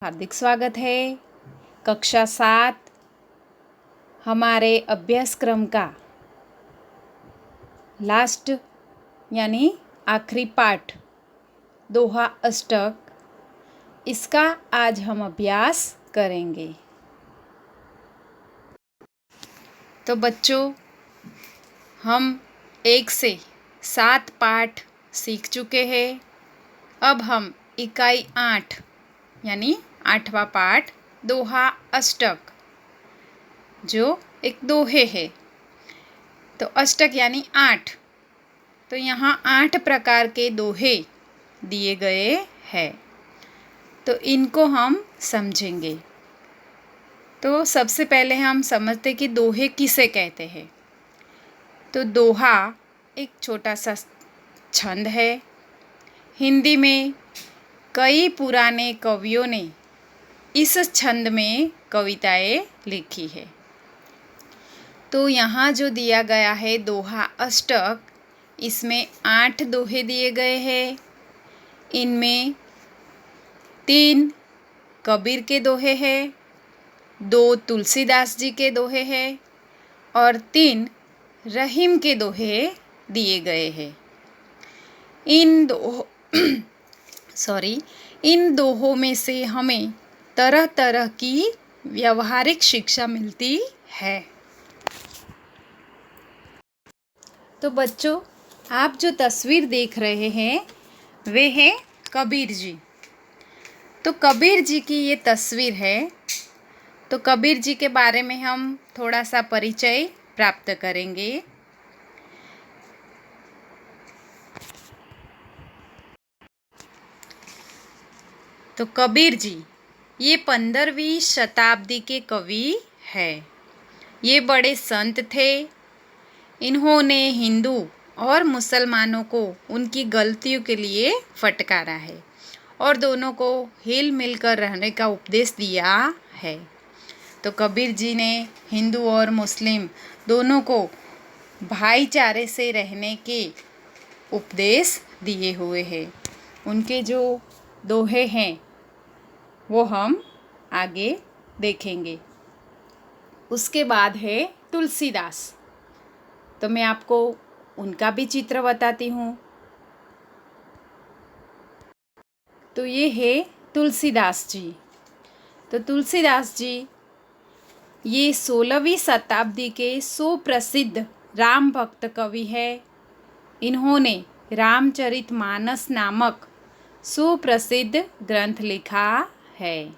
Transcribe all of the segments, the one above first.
हार्दिक स्वागत है। कक्षा 7 हमारे अभ्यासक्रम का लास्ट यानी आखिरी पाठ दोहा अष्टक, इसका आज हम अभ्यास करेंगे। तो बच्चों, हम 1 से 7 पाठ सीख चुके हैं। अब हम इकाई 8 यानी 8वां पाठ दोहा अष्टक, जो एक दोहे है। तो अष्टक यानी 8, तो यहाँ 8 प्रकार के दोहे दिए गए हैं, तो इनको हम समझेंगे। तो सबसे पहले हम समझते कि दोहे किसे कहते हैं। तो दोहा एक छोटा सा छंद है। हिंदी में कई पुराने कवियों ने इस छंद में कविताएं लिखी है। तो यहाँ जो दिया गया है दोहा अष्टक, इसमें 8 दोहे दिए गए हैं। इनमें 3 कबीर के दोहे हैं, 2 तुलसीदास जी के दोहे हैं और 3 रहीम के दोहे दिए गए हैं। इन दोहों में से हमें तरह तरह की व्यवहारिक शिक्षा मिलती है। तो बच्चों, आप जो तस्वीर देख रहे हैं वे हैं कबीर जी। तो कबीर जी की ये तस्वीर है। तो कबीर जी के बारे में हम थोड़ा सा परिचय प्राप्त करेंगे। तो कबीर जी ये 15वीं शताब्दी के कवि है। ये बड़े संत थे। इन्होंने हिंदू और मुसलमानों को उनकी गलतियों के लिए फटकारा है और दोनों को हिल मिल कर रहने का उपदेश दिया है। तो कबीर जी ने हिंदू और मुस्लिम दोनों को भाईचारे से रहने के उपदेश दिए हुए हैं। उनके जो दोहे हैं वो हम आगे देखेंगे। उसके बाद है तुलसीदास। तो मैं आपको उनका भी चित्र बताती हूँ। तो ये है तुलसीदास जी। तो तुलसीदास जी ये 16वीं शताब्दी के सुप्रसिद्ध राम भक्त कवि है। इन्होंने रामचरितमानस नामक सुप्रसिद्ध ग्रंथ लिखा है।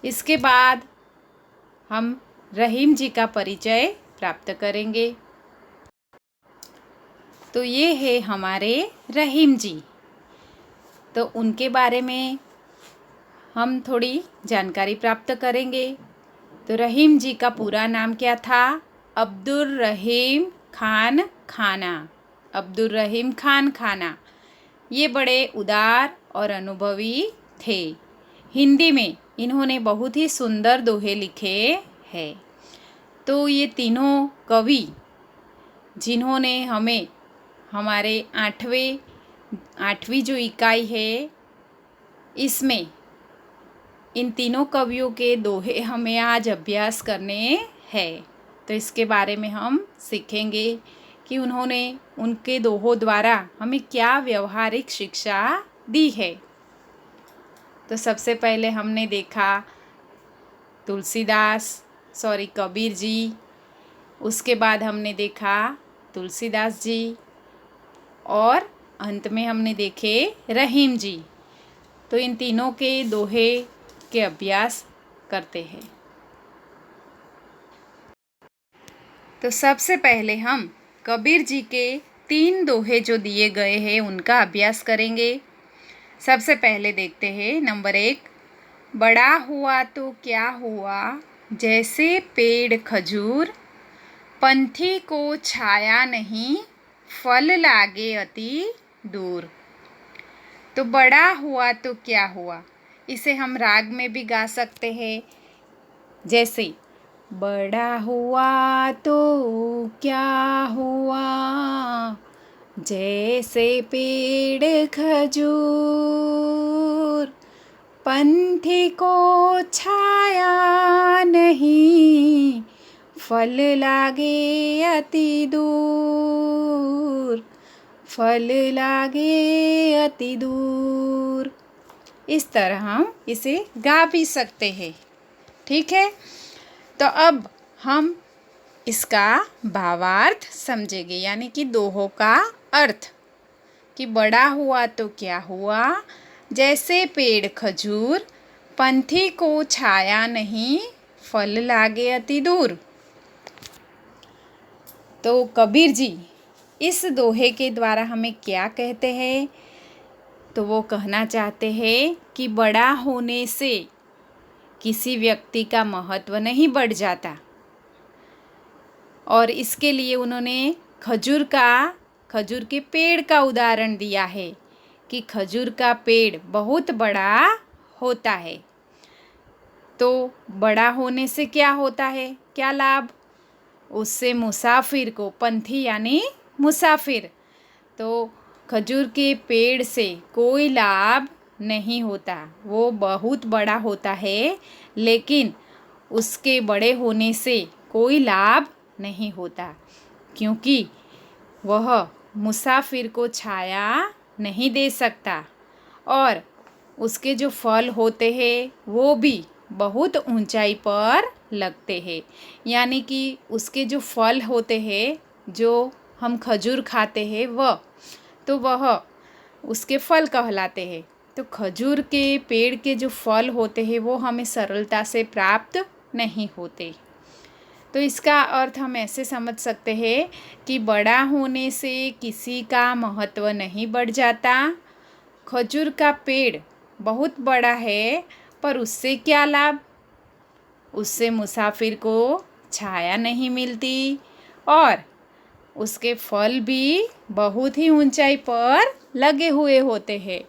इसके बाद हम रहीम जी का परिचय प्राप्त करेंगे। तो ये है हमारे रहीम जी। तो उनके बारे में हम थोड़ी जानकारी प्राप्त करेंगे। तो रहीम जी का पूरा नाम क्या था? अब्दुल रहीम खान खाना। अब्दुल रहीम खान खाना। ये बड़े उदार और अनुभवी थे। हिंदी में इन्होंने बहुत ही सुंदर दोहे लिखे हैं। तो ये तीनों कवि जिन्होंने हमें हमारे 8वीं जो इकाई है इसमें इन तीनों कवियों के दोहे हमें आज अभ्यास करने हैं। तो इसके बारे में हम सीखेंगे कि उन्होंने उनके दोहों द्वारा हमें क्या व्यवहारिक शिक्षा दी है। तो सबसे पहले हमने देखा कबीर जी। उसके बाद हमने देखा तुलसीदास जी और अंत में हमने देखे रहीम जी। तो इन तीनों के दोहे के अभ्यास करते हैं। तो सबसे पहले हम कबीर जी के 3 दोहे जो दिए गए हैं उनका अभ्यास करेंगे। सबसे पहले देखते हैं नंबर 1। बड़ा हुआ तो क्या हुआ, जैसे पेड़ खजूर, पंथी को छाया नहीं, फल लागे अति दूर। तो बड़ा हुआ तो क्या हुआ, इसे हम राग में भी गा सकते हैं। जैसे बड़ा हुआ तो क्या हुआ, जैसे पेड़ खजूर, पंथी को छाया नहीं, फल लागे अति दूर, फल लागे अति दूर। इस तरह हम इसे गा भी सकते हैं। ठीक है, तो अब हम इसका भावार्थ समझेंगे, यानी कि दोहों का अर्थ। कि बड़ा हुआ तो क्या हुआ, जैसे पेड़ खजूर, पंथी को छाया नहीं, फल लागे अति दूर। तो कबीर जी इस दोहे के द्वारा हमें क्या कहते हैं? तो वो कहना चाहते हैं कि बड़ा होने से किसी व्यक्ति का महत्व नहीं बढ़ जाता। और इसके लिए उन्होंने खजूर के पेड़ का उदाहरण दिया है कि खजूर का पेड़ बहुत बड़ा होता है। तो बड़ा होने से क्या होता है, क्या लाभ? उससे मुसाफिर को, पंथी यानी मुसाफिर, तो खजूर के पेड़ से कोई लाभ नहीं होता। वो बहुत बड़ा होता है, लेकिन उसके बड़े होने से कोई लाभ नहीं होता, क्योंकि वह मुसाफिर को छाया नहीं दे सकता। और उसके जो फल होते हैं वो भी बहुत ऊंचाई पर लगते हैं। यानी कि उसके जो फल होते हैं, जो हम खजूर खाते हैं, वह उसके फल कहलाते हैं। तो खजूर के पेड़ के जो फल होते हैं वो हमें सरलता से प्राप्त नहीं होते। तो इसका अर्थ हम ऐसे समझ सकते हैं कि बड़ा होने से किसी का महत्व नहीं बढ़ जाता। खजूर का पेड़ बहुत बड़ा है, पर उससे क्या लाभ? उससे मुसाफिर को छाया नहीं मिलती और उसके फल भी बहुत ही ऊंचाई पर लगे हुए होते हैं,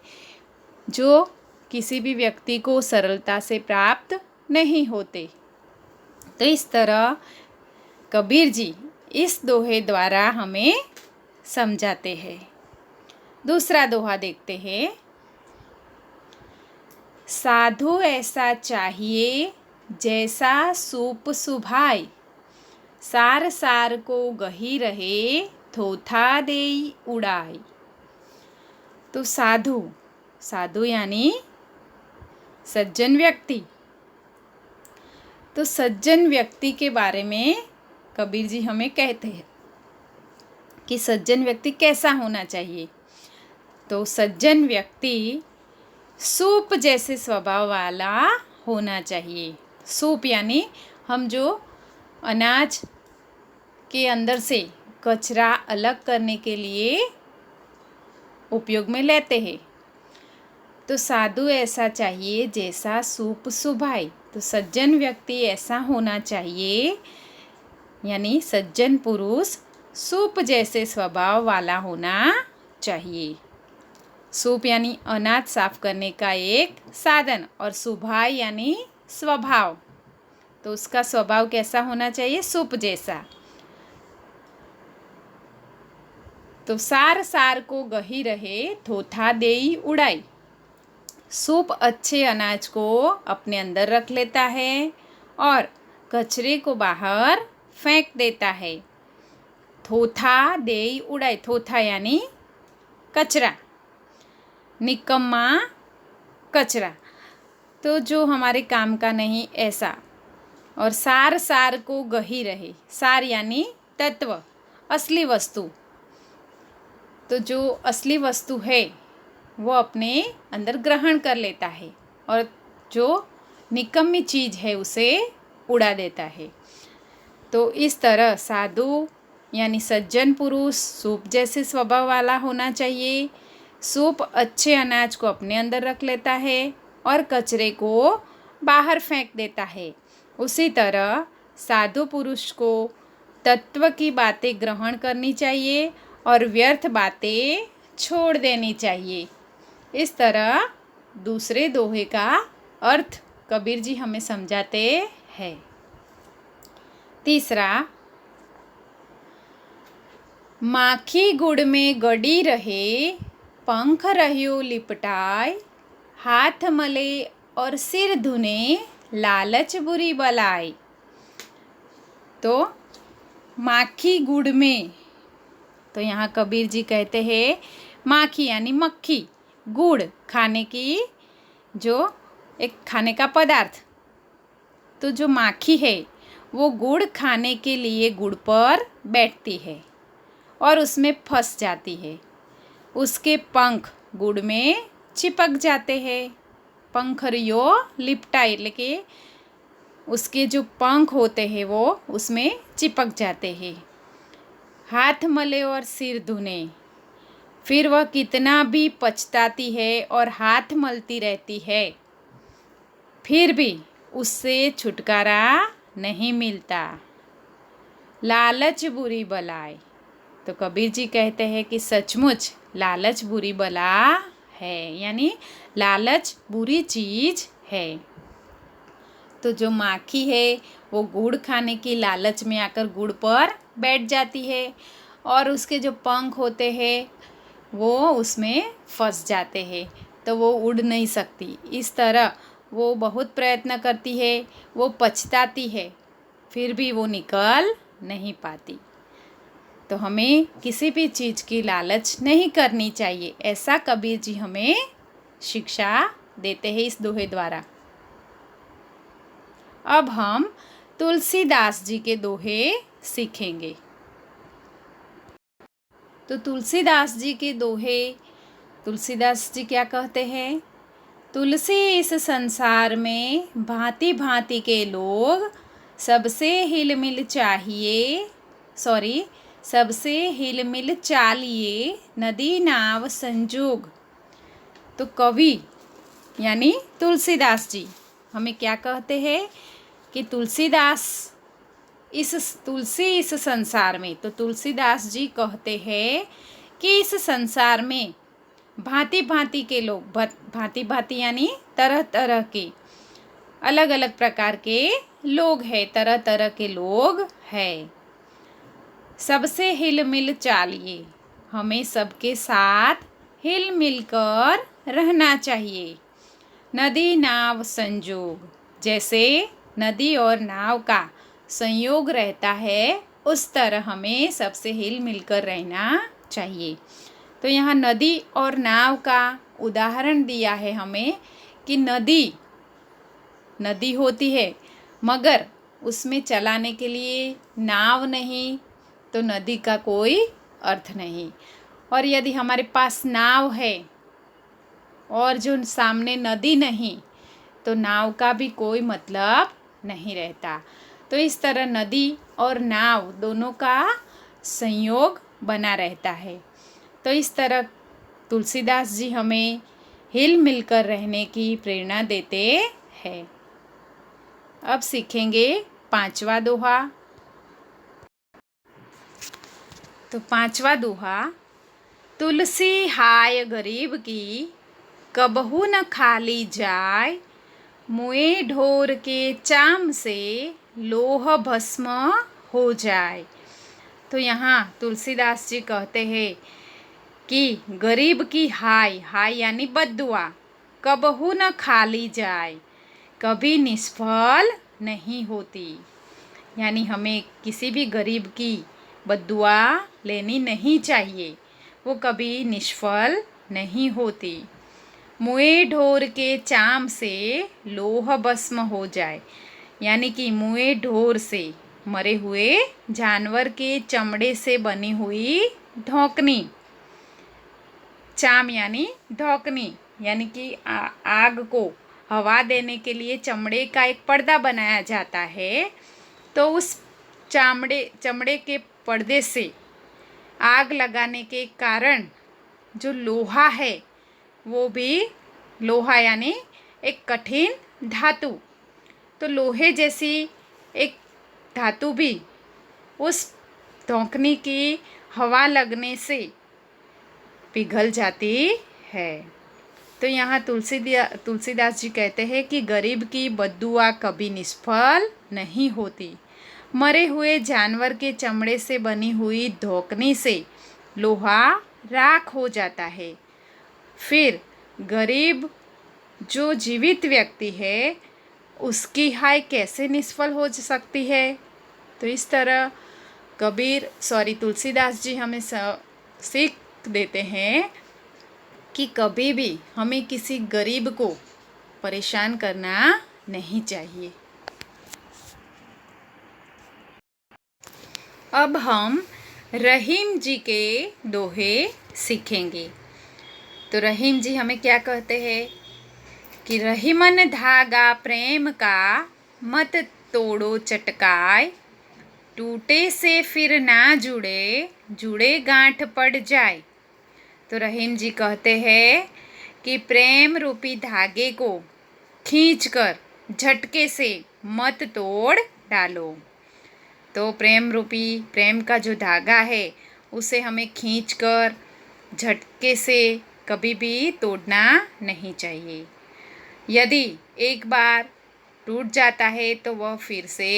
जो किसी भी व्यक्ति को सरलता से प्राप्त नहीं होते। तो इस तरह कबीर जी इस दोहे द्वारा हमें समझाते हैं। दूसरा दोहा देखते हैं। साधु ऐसा चाहिए जैसा सूप सुभाई, सार सार को गही रहे, थोथा देई उड़ाई। तो साधु यानी सज्जन व्यक्ति। तो सज्जन व्यक्ति के बारे में कबीर जी हमें कहते हैं कि सज्जन व्यक्ति कैसा होना चाहिए। तो सज्जन व्यक्ति सूप जैसे स्वभाव वाला होना चाहिए। सूप यानी हम जो अनाज के अंदर से कचरा अलग करने के लिए उपयोग में लेते हैं। तो साधु ऐसा चाहिए जैसा सूप सुभाई। तो सज्जन व्यक्ति ऐसा होना चाहिए, यानी सज्जन पुरुष सूप जैसे स्वभाव वाला होना चाहिए। सूप यानी अनाज साफ करने का एक साधन, और सुभाई यानी स्वभाव। तो उसका स्वभाव कैसा होना चाहिए? सूप जैसा। तो सार सार को गही रहे, थोथा देई उड़ाई। सूप अच्छे अनाज को अपने अंदर रख लेता है और कचरे को बाहर फेंक देता है। थोथा देई उड़ाई। थोथा यानी कचरा, निकम्मा कचरा, तो जो हमारे काम का नहीं ऐसा। और सार सार को गही रहे। सार यानी तत्व, असली वस्तु। तो जो असली वस्तु है वो अपने अंदर ग्रहण कर लेता है और जो निकम्मी चीज़ है उसे उड़ा देता है। तो इस तरह साधु यानी सज्जन पुरुष सूप जैसे स्वभाव वाला होना चाहिए। सूप अच्छे अनाज को अपने अंदर रख लेता है और कचरे को बाहर फेंक देता है। उसी तरह साधु पुरुष को तत्व की बातें ग्रहण करनी चाहिए और व्यर्थ बातें छोड़ देनी चाहिए। इस तरह दूसरे दोहे का अर्थ कबीर जी हमें समझाते हैं। तीसरा, माखी गुड़ में गड़ी रहे, पंख रहियो लिपटाय, हाथ मले और सिर धुने लालच बुरी बलाई। तो माखी गुड़ में, तो यहाँ कबीर जी कहते हैं माखी यानी मक्खी, गुड़ खाने की, जो एक खाने का पदार्थ। तो जो माखी है वो गुड़ खाने के लिए गुड़ पर बैठती है और उसमें फंस जाती है। उसके पंख गुड़ में चिपक जाते हैं। पंखरियो लिपटाई, लेकिन उसके जो पंख होते हैं वो उसमें चिपक जाते हैं। हाथ मले और सिर धुने, फिर वह कितना भी पछताती है और हाथ मलती रहती है, फिर भी उससे छुटकारा नहीं मिलता। लालच बुरी बलाए। तो कबीर जी कहते हैं कि सचमुच लालच बुरी बला है, यानी लालच बुरी चीज है। तो जो माखी है वो गुड़ खाने की लालच में आकर गुड़ पर बैठ जाती है और उसके जो पंख होते हैं वो उसमें फंस जाते हैं, तो वो उड़ नहीं सकती। इस तरह वो बहुत प्रयत्न करती है, वो पछताती है, फिर भी वो निकल नहीं पाती। तो हमें किसी भी चीज़ की लालच नहीं करनी चाहिए, ऐसा कबीर जी हमें शिक्षा देते हैं इस दोहे द्वारा। अब हम तुलसीदास जी के दोहे सीखेंगे। तो तुलसीदास जी के दोहे, तुलसीदास जी क्या कहते हैं? तुलसी इस संसार में भांति भांति के लोग, सबसे हिल मिल चाहिए, सबसे हिल मिल चालिए, नदी नाव संजोग। तो कवि यानी तुलसीदास जी हमें क्या कहते हैं कि तुलसी इस संसार में, तो तुलसीदास जी कहते हैं कि इस संसार में भांति भांति के लोग, भांति भांति यानी तरह तरह के, अलग अलग प्रकार के लोग हैं, तरह तरह के लोग हैं। सबसे हिल मिल चालिए, हमें सबके साथ हिल मिल कर रहना चाहिए। नदी नाव संजोग, जैसे नदी और नाव का संयोग रहता है उस तरह हमें सबसे हिल मिलकर रहना चाहिए। तो यहाँ नदी और नाव का उदाहरण दिया है हमें कि नदी होती है मगर उसमें चलाने के लिए नाव नहीं, तो नदी का कोई अर्थ नहीं। और यदि हमारे पास नाव है और जो सामने नदी नहीं, तो नाव का भी कोई मतलब नहीं रहता। तो इस तरह नदी और नाव दोनों का संयोग बना रहता है। तो इस तरह तुलसीदास जी हमें हिल मिलकर रहने की प्रेरणा देते हैं। अब सीखेंगे पांचवा दोहा। तो पांचवा दोहा, तुलसी हाय गरीब की, कबहू न खाली जाय, मुए ढोर के चाम से, लोह भस्म हो जाए। तो यहाँ तुलसीदास जी कहते हैं कि गरीब की हाय यानी बद्दुआ, कबहू न खाली जाए, कभी निष्फल नहीं होती। यानी हमें किसी भी गरीब की बद्दुआ लेनी नहीं चाहिए, वो कभी निष्फल नहीं होती। मुए ढोर के चाम से लोह भस्म हो जाए, यानी कि मुए ढोर से, मरे हुए जानवर के चमड़े से बनी हुई ढोकनी, चाम यानी ढोकनी, यानी कि आग को हवा देने के लिए चमड़े का एक पर्दा बनाया जाता है। तो उस चमड़े के पर्दे से आग लगाने के कारण जो लोहा है, वो भी लोहा यानी एक कठिन धातु, तो लोहे जैसी एक धातु भी उस ढोकनी की हवा लगने से पिघल जाती है। तो यहाँ तुलसीदास जी कहते हैं कि गरीब की बद्दुआ कभी निष्फल नहीं होती। मरे हुए जानवर के चमड़े से बनी हुई ढोकनी से लोहा राख हो जाता है। फिर गरीब जो जीवित व्यक्ति है उसकी हाय कैसे निष्फल हो सकती है। तो इस तरह तुलसीदास जी हमें सीख देते हैं कि कभी भी हमें किसी गरीब को परेशान करना नहीं चाहिए। अब हम रहीम जी के दोहे सीखेंगे। तो रहीम जी हमें क्या कहते हैं कि रहीमन धागा प्रेम का मत तोड़ो चटकाए, टूटे से फिर ना जुड़े, जुड़े गांठ पड़ जाए। तो रहीम जी कहते हैं कि प्रेम रूपी धागे को खींचकर झटके से मत तोड़ डालो। तो प्रेम का जो धागा है उसे हमें खींचकर झटके से कभी भी तोड़ना नहीं चाहिए। यदि एक बार टूट जाता है तो वह फिर से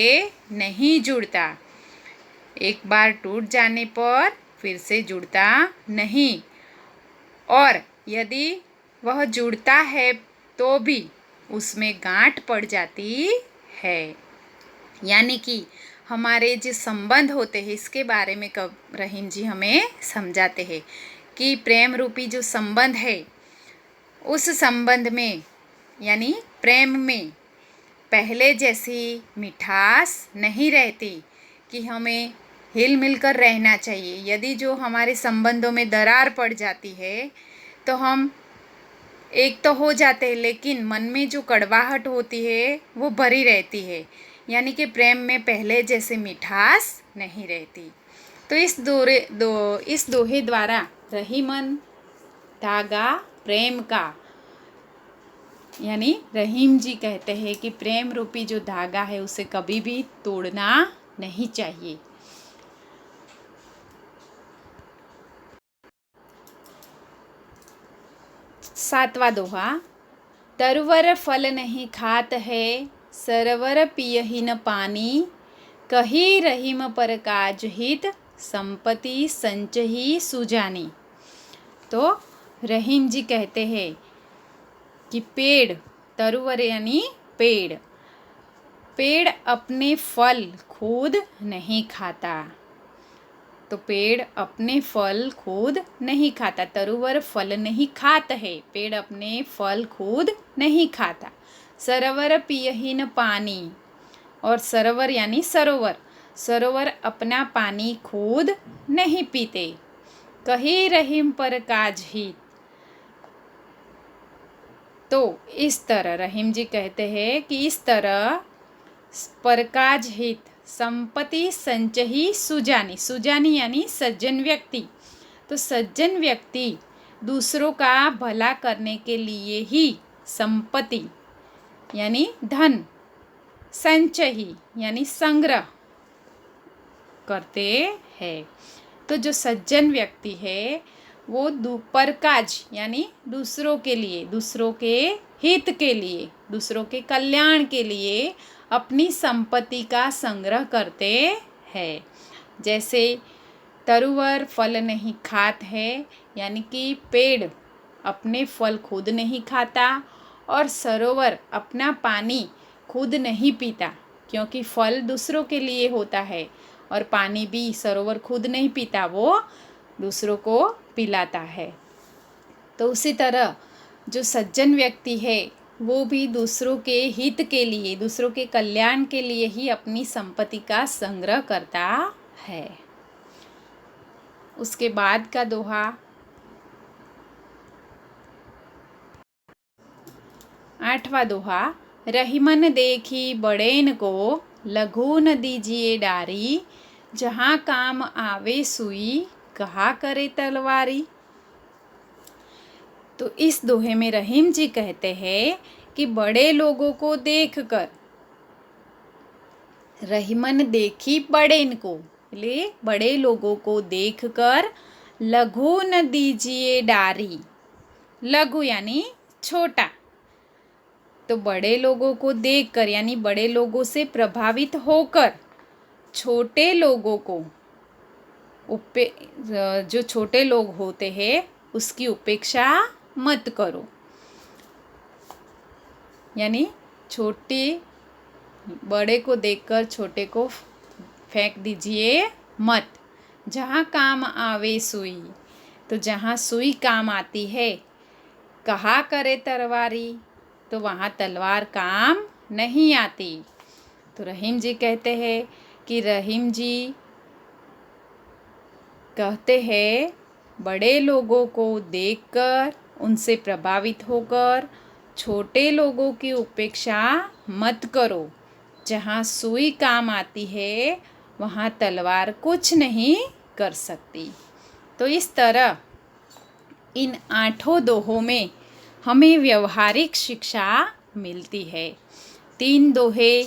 नहीं जुड़ता। एक बार टूट जाने पर फिर से जुड़ता नहीं, और यदि वह जुड़ता है तो भी उसमें गांठ पड़ जाती है। यानी कि हमारे जो संबंध होते हैं इसके बारे में रहीम जी हमें समझाते हैं कि प्रेम रूपी जो संबंध है उस संबंध में यानी प्रेम में पहले जैसी मिठास नहीं रहती कि हमें हिल मिलकर रहना चाहिए। यदि जो हमारे संबंधों में दरार पड़ जाती है तो हम एक तो हो जाते हैं, लेकिन मन में जो कड़वाहट होती है वो भरी रहती है। यानी कि प्रेम में पहले जैसे मिठास नहीं रहती। तो इस दोहे द्वारा रहीमन धागा प्रेम का यानी रहीम जी कहते हैं कि प्रेम रूपी जो धागा है उसे कभी भी तोड़ना नहीं चाहिए। सातवां दोहा, तरुवर फल नहीं खात है, सरवर पियहि न पानी, कही रहीम पर काज हित, संपत्ति संचही सुजानी। तो रहीम जी कहते हैं कि पेड़, तरुवर यानी पेड़ अपने फल खुद नहीं खाता। तो पेड़ अपने फल खुद नहीं खाता। तरुवर फल नहीं खात है, पेड़ अपने फल खुद नहीं खाता। सरोवर पियहि न पानी, और सरोवर यानी सरोवर अपना पानी खुद नहीं पीते। कही रहीम पर काज हित। तो इस तरह रहीम जी कहते हैं कि इस तरह परकाज हित, संपत्ति संचही सुजानी यानी सज्जन व्यक्ति। तो सज्जन व्यक्ति दूसरों का भला करने के लिए ही संपत्ति यानी धन, संचही यानी संग्रह करते हैं। तो जो सज्जन व्यक्ति है वो परकाज यानी दूसरों के लिए, दूसरों के हित के लिए, दूसरों के कल्याण के लिए अपनी संपत्ति का संग्रह करते हैं। जैसे तरुवर फल नहीं खात है, यानी कि पेड़ अपने फल खुद नहीं खाता, और सरोवर अपना पानी खुद नहीं पीता, क्योंकि फल दूसरों के लिए होता है और पानी भी सरोवर खुद नहीं पीता, वो दूसरों को पिलाता है। तो उसी तरह जो सज्जन व्यक्ति है वो भी दूसरों के हित के लिए, दूसरों के कल्याण के लिए ही अपनी संपत्ति का संग्रह करता है। उसके बाद का दोहा, 8वां दोहा, रहीमन देखी बड़ेन को, लघु न दीजिए डारी, जहाँ काम आवे सुई, कहा करे तलवारी। तो इस दोहे में रहीम जी कहते हैं कि बड़े लोगों को देखकर, रहीमन देखी बड़ेन को, ले बड़े लोगों को देखकर, लघु न दीजिए डारी, लघु यानी छोटा। तो बड़े लोगों को देखकर यानी बड़े लोगों से प्रभावित होकर छोटे लोगों को जो छोटे लोग होते हैं उसकी उपेक्षा मत करो। यानी छोटे बड़े को देखकर छोटे को फेंक दीजिए मत। जहाँ काम आवे सुई, तो जहाँ सुई काम आती है, कहा करे तलवारी, तो वहाँ तलवार काम नहीं आती। तो रहीम जी कहते हैं कि रहीम जी कहते हैं बड़े लोगों को देखकर उनसे प्रभावित होकर छोटे लोगों की उपेक्षा मत करो। जहाँ सुई काम आती है वहाँ तलवार कुछ नहीं कर सकती। तो इस तरह इन 8 दोहों में हमें व्यवहारिक शिक्षा मिलती है। 3 दोहे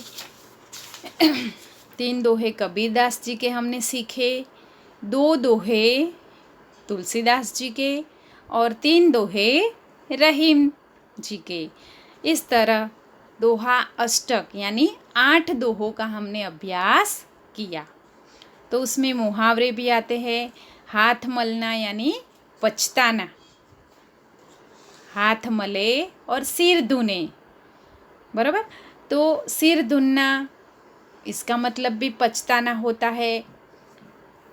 3 दोहे कबीरदास जी के हमने सीखे, 2 दोहे तुलसीदास जी के और 3 दोहे रहीम जी के। इस तरह दोहा अष्टक यानी 8 दोहों का हमने अभ्यास किया। तो उसमें मुहावरे भी आते हैं। हाथ मलना यानी पछताना, हाथ मले और सिर धुने, बराबर। तो सिर धुनना इसका मतलब भी पछताना होता है।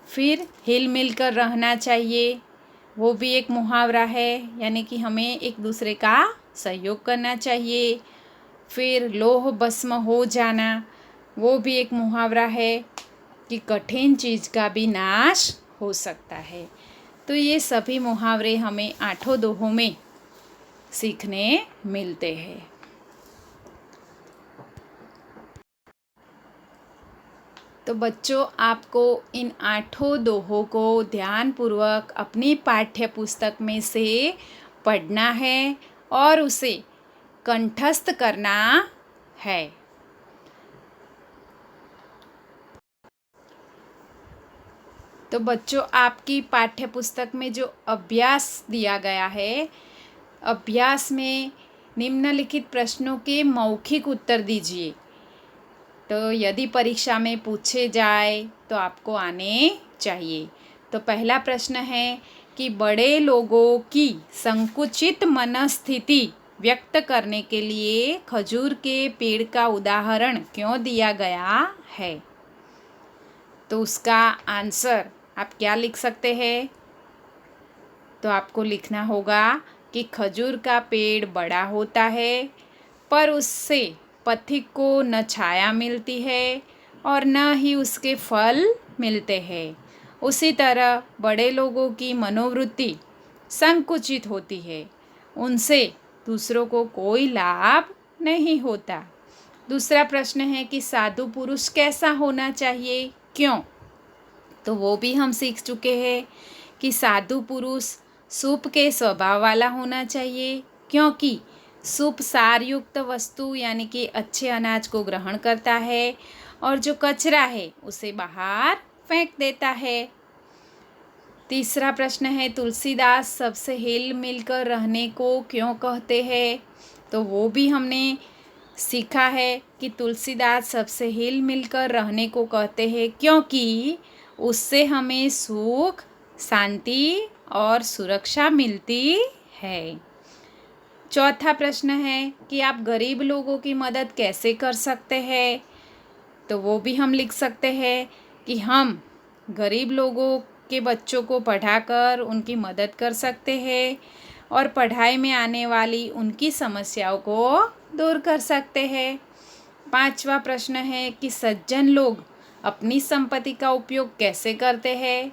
फिर हिल मिल कर रहना चाहिए, वो भी एक मुहावरा है, यानी कि हमें एक दूसरे का सहयोग करना चाहिए। फिर लोह भस्म हो जाना, वो भी एक मुहावरा है कि कठिन चीज़ का भी नाश हो सकता है। तो ये सभी मुहावरे हमें 8 दोहों में सीखने मिलते हैं। तो बच्चों, आपको इन 8 दोहों को ध्यानपूर्वक अपनी पाठ्य पुस्तक में से पढ़ना है और उसे कंठस्थ करना है। तो बच्चों, आपकी पाठ्य पुस्तक में जो अभ्यास दिया गया है, अभ्यास में निम्नलिखित प्रश्नों के मौखिक उत्तर दीजिए। तो यदि परीक्षा में पूछे जाए तो आपको आने चाहिए। तो पहला प्रश्न है कि बड़े लोगों की संकुचित मनस्थिति व्यक्त करने के लिए खजूर के पेड़ का उदाहरण क्यों दिया गया है। तो उसका आंसर आप क्या लिख सकते हैं। तो आपको लिखना होगा कि खजूर का पेड़ बड़ा होता है पर उससे पथिक को न छाया मिलती है और न ही उसके फल मिलते हैं। उसी तरह बड़े लोगों की मनोवृत्ति संकुचित होती है, उनसे दूसरों को कोई लाभ नहीं होता। दूसरा प्रश्न है कि साधु पुरुष कैसा होना चाहिए, क्यों। तो वो भी हम सीख चुके हैं कि साधु पुरुष सूप के स्वभाव वाला होना चाहिए, क्योंकि सूप सारयुक्त वस्तु यानी कि अच्छे अनाज को ग्रहण करता है और जो कचरा है उसे बाहर फेंक देता है। तीसरा प्रश्न है तुलसीदास सबसे हिल मिलकर रहने को क्यों कहते हैं। तो वो भी हमने सीखा है कि तुलसीदास सबसे हिल मिलकर रहने को कहते हैं क्योंकि उससे हमें सुख, शांति और सुरक्षा मिलती है। चौथा प्रश्न है कि आप गरीब लोगों की मदद कैसे कर सकते हैं। तो वो भी हम लिख सकते हैं कि हम गरीब लोगों के बच्चों को पढ़ाकर उनकी मदद कर सकते हैं और पढ़ाई में आने वाली उनकी समस्याओं को दूर कर सकते हैं। पांचवा प्रश्न है कि सज्जन लोग अपनी संपत्ति का उपयोग कैसे करते हैं।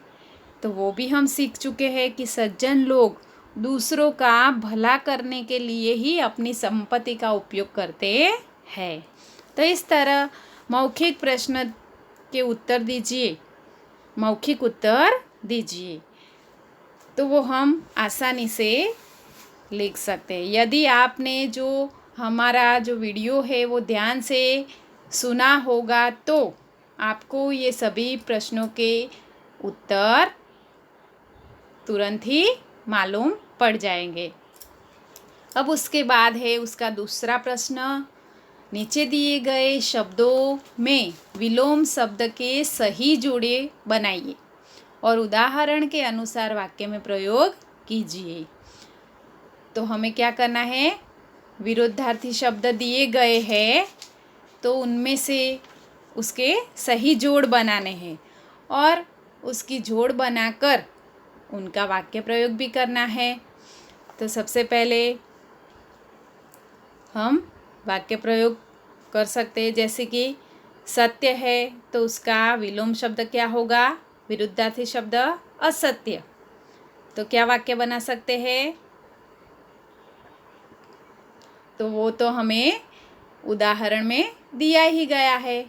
तो वो भी हम सीख चुके हैं कि सज्जन लोग दूसरों का भला करने के लिए ही अपनी संपत्ति का उपयोग करते हैं। तो इस तरह मौखिक प्रश्न के उत्तर दीजिए, मौखिक उत्तर दीजिए, तो वो हम आसानी से लिख सकते हैं। यदि आपने जो हमारा जो वीडियो है वो ध्यान से सुना होगा तो आपको ये सभी प्रश्नों के उत्तर तुरंत ही मालूम पड़ जाएंगे। अब उसके बाद है उसका दूसरा प्रश्न, नीचे दिए गए शब्दों में विलोम शब्द के सही जोड़े बनाइए और उदाहरण के अनुसार वाक्य में प्रयोग कीजिए। तो हमें क्या करना है, विरोधार्थी शब्द दिए गए हैं तो उनमें से उसके सही जोड़ बनाने हैं और उसकी जोड़ बनाकर उनका वाक्य प्रयोग भी करना है। तो सबसे पहले हम वाक्य प्रयोग कर सकते हैं, जैसे कि सत्य है तो उसका विलोम शब्द क्या होगा? विरुद्धार्थी शब्द असत्य। तो क्या वाक्य बना सकते हैं? तो वो तो हमें उदाहरण में दिया ही गया है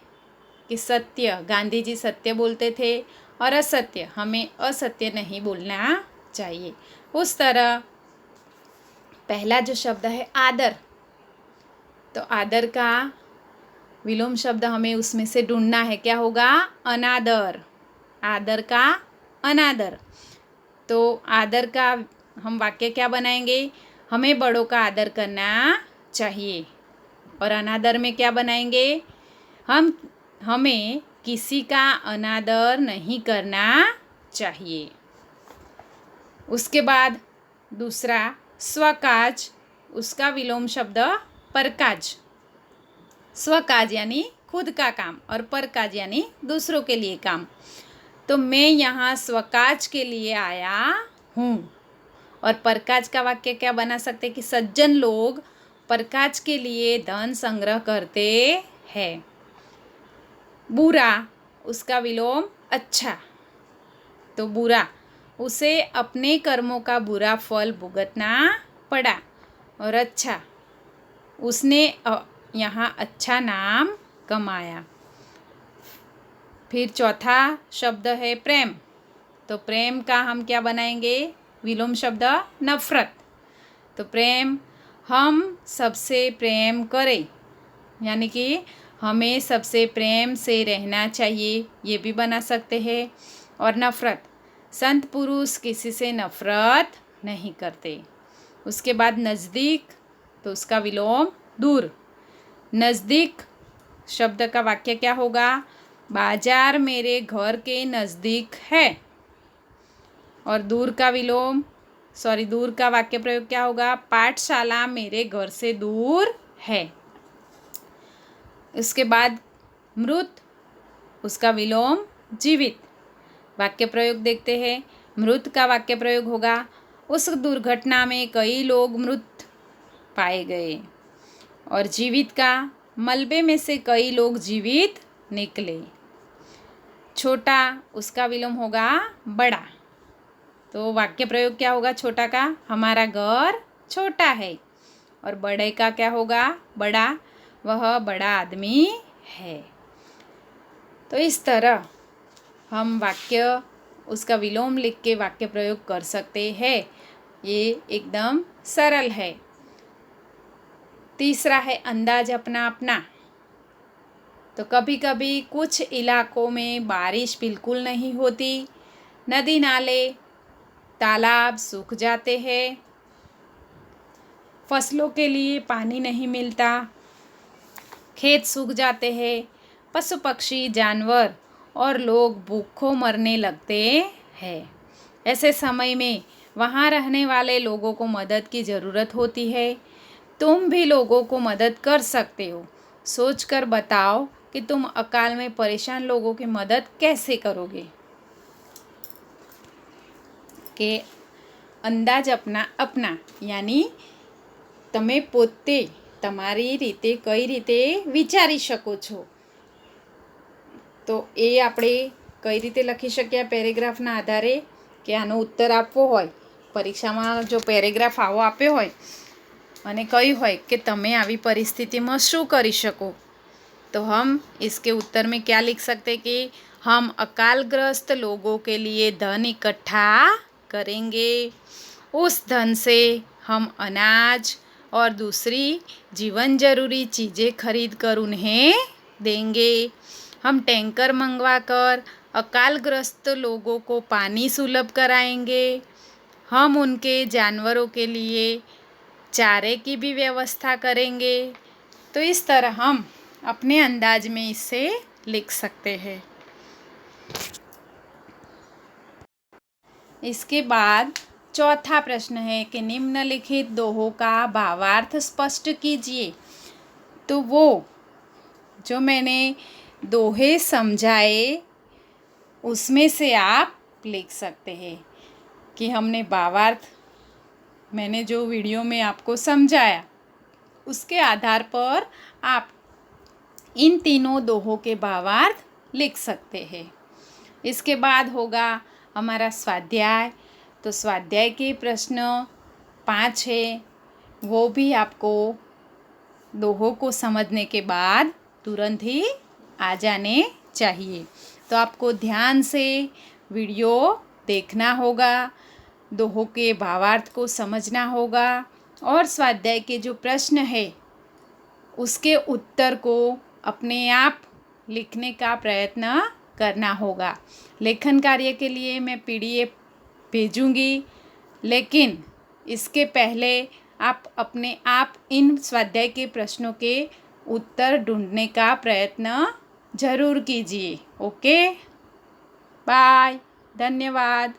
कि सत्य, गांधी जी सत्य बोलते थे और असत्य, हमें असत्य नहीं बोलना चाहिए। उस तरह पहला जो शब्द है आदर, तो आदर का विलोम शब्द हमें उसमें से ढूंढना है, क्या होगा? अनादर। आदर का अनादर। तो आदर का हम वाक्य क्या बनाएंगे? हमें बड़ों का आदर करना चाहिए। और अनादर में क्या बनाएंगे? हमें किसी का अनादर नहीं करना चाहिए। उसके बाद दूसरा स्वकाज, उसका विलोम शब्द परकाज। स्वकाज यानी खुद का काम और परकाज यानी दूसरों के लिए काम। तो मैं यहाँ स्वकाज के लिए आया हूँ। और परकाज का वाक्य क्या बना सकते कि सज्जन लोग परकाज के लिए धन संग्रह करते हैं। बुरा, उसका विलोम अच्छा। तो बुरा, उसे अपने कर्मों का बुरा फल भुगतना पड़ा। और अच्छा, उसने यहाँ अच्छा नाम कमाया। फिर चौथा शब्द है प्रेम। तो प्रेम का हम क्या बनाएंगे? विलोम शब्द नफरत। तो प्रेम, हम सबसे प्रेम करें, यानी कि हमें सबसे प्रेम से रहना चाहिए, ये भी बना सकते हैं। और नफरत, संत पुरुष किसी से नफरत नहीं करते। उसके बाद नज़दीक, तो उसका विलोम दूर। नज़दीक शब्द का वाक्य क्या होगा? बाजार मेरे घर के नज़दीक है। और दूर का विलोम, दूर का वाक्य प्रयोग क्या होगा? पाठशाला मेरे घर से दूर है। उसके बाद मृत, उसका विलोम जीवित। वाक्य प्रयोग देखते हैं। मृत का वाक्य प्रयोग होगा, उस दुर्घटना में कई लोग मृत पाए गए। और जीवित का, मलबे में से कई लोग जीवित निकले। छोटा, उसका विलोम होगा बड़ा। तो वाक्य प्रयोग क्या होगा छोटा का? हमारा घर छोटा है। और बड़े का क्या होगा? बड़ा, वह बड़ा आदमी है। तो इस तरह हम वाक्य, उसका विलोम लिख के वाक्य प्रयोग कर सकते हैं। ये एकदम सरल है। तीसरा है अंदाज अपना अपना। तो कभी कभी कुछ इलाकों में बारिश बिल्कुल नहीं होती, नदी नाले तालाब सूख जाते हैं, फसलों के लिए पानी नहीं मिलता, खेत सूख जाते हैं, पशु पक्षी जानवर और लोग भूखों मरने लगते हैं। ऐसे समय में वहाँ रहने वाले लोगों को मदद की ज़रूरत होती है। तुम भी लोगों को मदद कर सकते हो। सोचकर बताओ कि तुम अकाल में परेशान लोगों की मदद कैसे करोगे। કે અંદાજ अपना यानी તમે પોતે તમારી રીતે કઈ રીતે વિચારી શકો છો। તો એ આપણે કઈ રીતે લખી શકીએ પેરેગ્રાફના આધારે કે આનો ઉત્તર આપવો હોય, પરીક્ષામાં જો પેરેગ્રાફ આવો આપ્યો હોય અને કહ્યું હોય કે તમે આવી પરિસ્થિતિમાં શું કરી શકો, तो हम इसके उत्तर में क्या लिख सकते कि हम अकालग्रस्त लोगों के लिए धन इकट्ठा करेंगे। उस धन से हम अनाज और दूसरी जीवन जरूरी चीज़ें खरीद कर उन्हें देंगे। हम टैंकर मंगवा कर अकालग्रस्त लोगों को पानी सुलभ कराएंगे। हम उनके जानवरों के लिए चारे की भी व्यवस्था करेंगे। तो इस तरह हम अपने अंदाज में इसे लिख सकते हैं। इसके बाद चौथा प्रश्न है कि निम्नलिखित दोहों का भावार्थ स्पष्ट कीजिए। तो वो जो मैंने दोहे समझाए उसमें से आप लिख सकते हैं कि हमने भावार्थ, मैंने जो वीडियो में आपको समझाया उसके आधार पर आप इन तीनों दोहों के भावार्थ लिख सकते हैं। इसके बाद होगा हमारा स्वाध्याय। तो स्वाध्याय के प्रश्न 5 है, वो भी आपको दोहों को समझने के बाद तुरंत ही आ जाने चाहिए। तो आपको ध्यान से वीडियो देखना होगा, दोहों के भावार्थ को समझना होगा और स्वाध्याय के जो प्रश्न है उसके उत्तर को अपने आप लिखने का प्रयत्न करना होगा। लेखन कार्य के लिए मैं PDF भेजूंगी, लेकिन इसके पहले आप अपने आप इन स्वाध्याय के प्रश्नों के उत्तर ढूंढने का प्रयत्न ज़रूर कीजिए। ओके, बाय, धन्यवाद।